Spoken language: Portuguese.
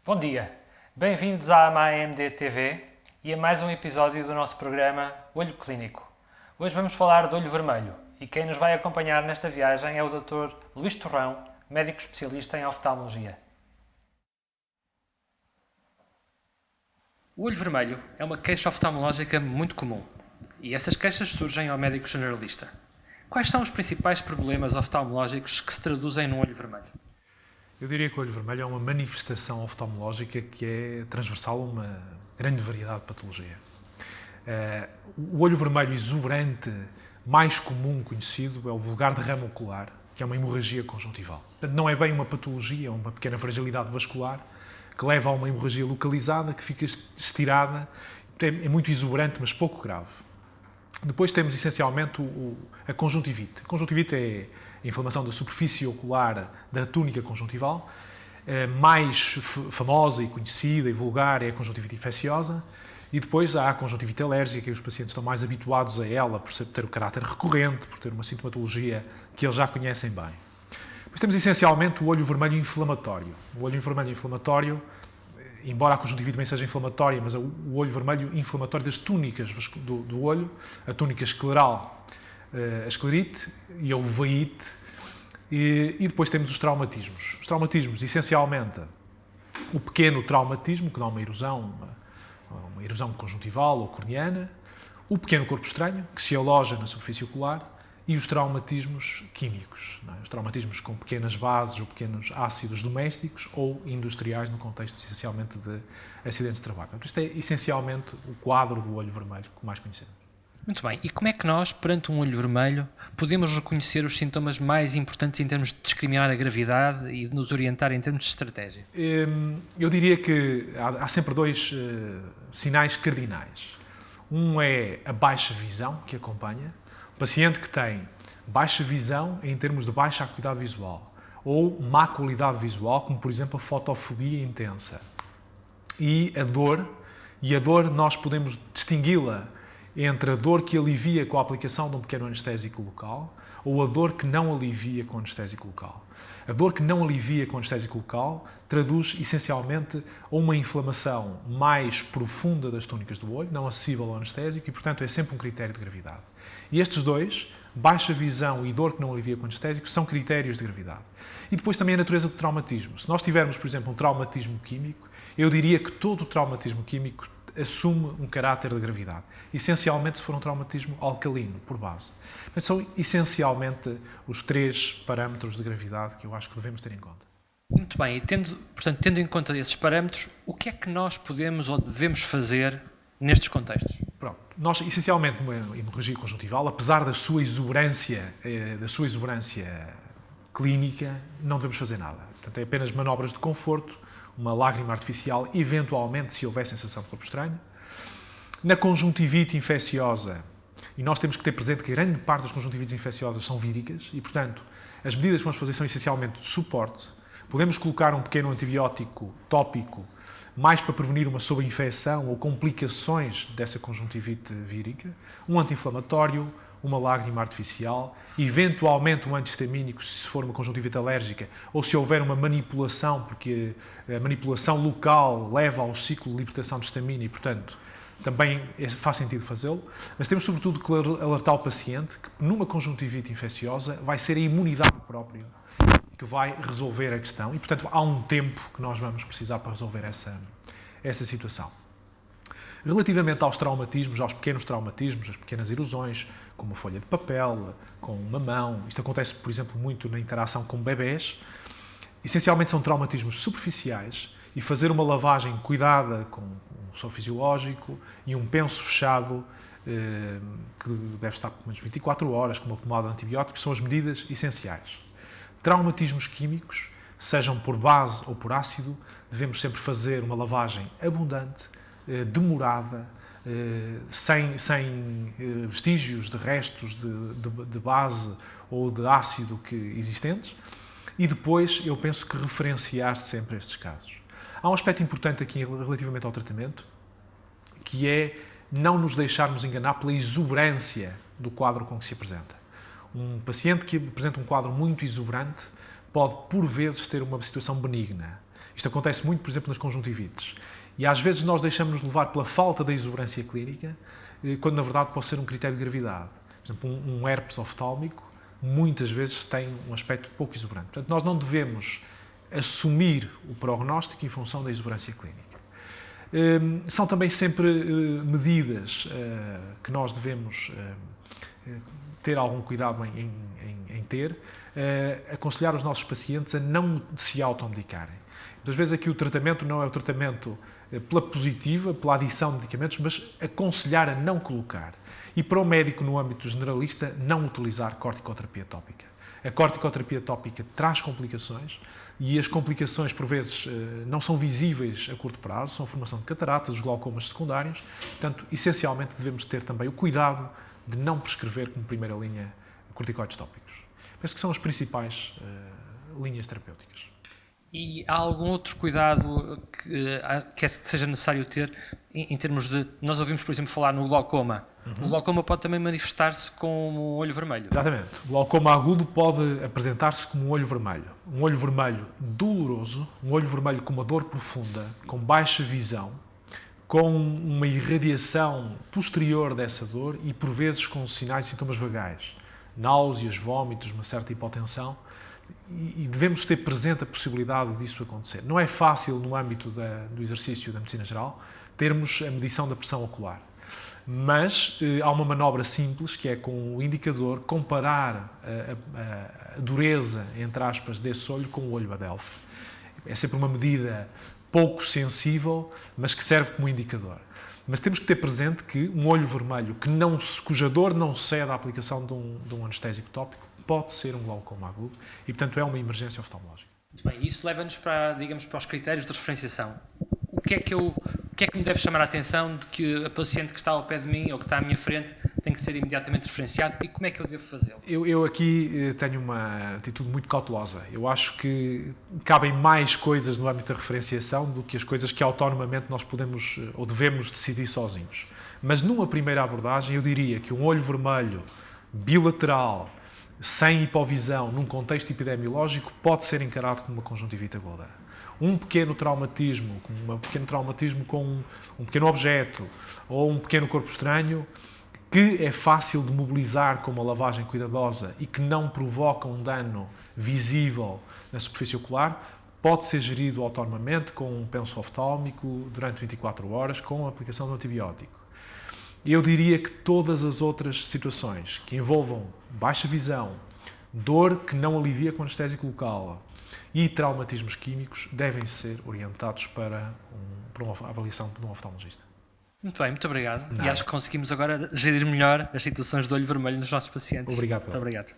Bom dia, bem-vindos à AMD TV e a mais um episódio do nosso programa Olho Clínico. Hoje vamos falar de olho vermelho e quem nos vai acompanhar nesta viagem é o Dr. Luís Torrão, médico especialista em oftalmologia. O olho vermelho é uma queixa oftalmológica muito comum e essas queixas surgem ao médico generalista. Quais são os principais problemas oftalmológicos que se traduzem no olho vermelho? Eu diria que o olho vermelho é uma manifestação oftalmológica que é transversal a uma grande variedade de patologia. O olho vermelho exuberante mais comum conhecido é o vulgar derrame ocular, que é uma hemorragia conjuntival. Portanto, não é bem uma patologia, é uma pequena fragilidade vascular que leva a uma hemorragia localizada que fica estirada, é muito exuberante, mas pouco grave. Depois temos essencialmente a conjuntivite. A conjuntivite é a inflamação da superfície ocular da túnica conjuntival. Mais famosa e conhecida e vulgar é a conjuntivite infecciosa. E depois há a conjuntivite alérgica e os pacientes estão mais habituados a ela por ter o caráter recorrente, por ter uma sintomatologia que eles já conhecem bem. Depois temos essencialmente o olho vermelho inflamatório. O olho vermelho inflamatório, embora a conjuntivite também seja inflamatória, mas o olho vermelho inflamatório das túnicas do olho, a túnica escleral, a esclerite e a uveíte, e depois temos os traumatismos. Os traumatismos, essencialmente, o pequeno traumatismo, que dá uma erosão conjuntival ou corneana, o pequeno corpo estranho, que se aloja na superfície ocular, e os traumatismos químicos, não é? Os traumatismos com pequenas bases ou pequenos ácidos domésticos ou industriais no contexto, essencialmente, de acidentes de trabalho. Isto é, essencialmente, o quadro do olho vermelho que mais conhecemos. Muito bem, e como é que nós, perante um olho vermelho, podemos reconhecer os sintomas mais importantes em termos de discriminar a gravidade e de nos orientar em termos de estratégia? Eu diria que há sempre dois sinais cardinais. Um é a baixa visão que acompanha. O paciente que tem baixa visão em termos de baixa acuidade visual ou má qualidade visual, como por exemplo a fotofobia intensa. E a dor nós podemos distingui-la entre a dor que alivia com a aplicação de um pequeno anestésico local ou a dor que não alivia com anestésico local. A dor que não alivia com anestésico local traduz essencialmente a uma inflamação mais profunda das túnicas do olho, não acessível ao anestésico e, portanto, é sempre um critério de gravidade. E estes dois, baixa visão e dor que não alivia com anestésico, são critérios de gravidade. E depois também a natureza do traumatismo. Se nós tivermos, por exemplo, um traumatismo químico, eu diria que todo o traumatismo químico assume um caráter de gravidade. Essencialmente se for um traumatismo alcalino, por base. Mas são essencialmente os três parâmetros de gravidade que eu acho que devemos ter em conta. Muito bem, e tendo em conta esses parâmetros, o que é que nós podemos ou devemos fazer nestes contextos? Pronto, nós essencialmente uma hemorragia conjuntival, apesar da sua exuberância clínica, não devemos fazer nada. Portanto, é apenas manobras de conforto, uma lágrima artificial, eventualmente se houver sensação de corpo estranho. Na conjuntivite infecciosa, e nós temos que ter presente que grande parte das conjuntivites infecciosas são víricas e, portanto, as medidas que vamos fazer são essencialmente de suporte. Podemos colocar um pequeno antibiótico tópico mais para prevenir uma sobreinfecção ou complicações dessa conjuntivite vírica, um anti-inflamatório, uma lágrima artificial, eventualmente um antihistamínico se for uma conjuntivite alérgica ou se houver uma manipulação, porque a manipulação local leva ao ciclo de libertação de histamina e, portanto, também faz sentido fazê-lo. Mas temos sobretudo que alertar o paciente que numa conjuntivite infecciosa vai ser a imunidade própria que vai resolver a questão e, portanto, há um tempo que nós vamos precisar para resolver essa situação. Relativamente aos traumatismos, aos pequenos traumatismos, as pequenas erosões, com uma folha de papel, com uma mão, isto acontece, por exemplo, muito na interação com bebés, essencialmente são traumatismos superficiais e fazer uma lavagem cuidada com um soro fisiológico e um penso fechado, que deve estar por menos 24 horas, com uma pomada de antibióticos, são as medidas essenciais. Traumatismos químicos, sejam por base ou por ácido, devemos sempre fazer uma lavagem abundante, demorada, sem vestígios de restos de base ou de ácido existentes. E depois, eu penso que referenciar sempre estes casos. Há um aspecto importante aqui relativamente ao tratamento, que é não nos deixarmos enganar pela exuberância do quadro com que se apresenta. Um paciente que apresenta um quadro muito exuberante pode, por vezes, ter uma situação benigna. Isto acontece muito, por exemplo, nas conjuntivites. E às vezes nós deixamos-nos levar pela falta da exuberância clínica, quando na verdade pode ser um critério de gravidade. Por exemplo, um herpes oftálmico muitas vezes tem um aspecto pouco exuberante. Portanto, nós não devemos assumir o prognóstico em função da exuberância clínica. São também sempre medidas que nós devemos ter algum cuidado em ter, aconselhar os nossos pacientes a não se automedicarem. Muitas vezes aqui o tratamento não é o tratamento pela positiva, pela adição de medicamentos, mas aconselhar a não colocar. E para o médico, no âmbito generalista, não utilizar corticoterapia tópica. A corticoterapia tópica traz complicações e as complicações, por vezes, não são visíveis a curto prazo, são a formação de cataratas, os glaucomas secundários. Portanto, essencialmente, devemos ter também o cuidado de não prescrever como primeira linha corticoides tópicos. Penso que são as principais linhas terapêuticas. E há algum outro cuidado que seja necessário ter em termos de... Nós ouvimos, por exemplo, falar no glaucoma. O glaucoma pode também manifestar-se com um olho vermelho. Exatamente. O glaucoma agudo pode apresentar-se como um olho vermelho. Um olho vermelho doloroso, um olho vermelho com uma dor profunda, com baixa visão, com uma irradiação posterior dessa dor e, por vezes, com sinais e sintomas vagais. Náuseas, vômitos, uma certa hipotensão. E devemos ter presente a possibilidade disso acontecer. Não é fácil, no âmbito do exercício da medicina geral, termos a medição da pressão ocular. Mas há uma manobra simples, que é com o indicador comparar a dureza, entre aspas, desse olho com o olho Adelphi. É sempre uma medida pouco sensível, mas que serve como indicador. Mas temos que ter presente que um olho vermelho cuja dor não cede à aplicação de um anestésico tópico pode ser um glaucoma agudo e, portanto, é uma emergência oftalmológica. Muito bem, isso leva-nos para os critérios de referenciação. O que é que me deve chamar a atenção de que a paciente que está ao pé de mim ou que está à minha frente tem que ser imediatamente referenciado e como é que eu devo fazê-lo? Eu aqui tenho uma atitude muito cautelosa. Eu acho que cabem mais coisas no âmbito da referenciação do que as coisas que autonomamente nós podemos ou devemos decidir sozinhos. Mas numa primeira abordagem eu diria que um olho vermelho bilateral sem hipovisão, num contexto epidemiológico, pode ser encarado como uma conjuntivite aguda. Um pequeno traumatismo com um pequeno objeto ou um pequeno corpo estranho, que é fácil de mobilizar com uma lavagem cuidadosa e que não provoca um dano visível na superfície ocular, pode ser gerido autonomamente com um penso oftálmico durante 24 horas com a aplicação de um antibiótico. Eu diria que todas as outras situações que envolvam baixa visão, dor que não alivia com anestésico local e traumatismos químicos devem ser orientados para uma avaliação de um oftalmologista. Muito bem, muito obrigado. Nada. E acho que conseguimos agora gerir melhor as situações de olho vermelho nos nossos pacientes. Obrigado. Muito obrigado.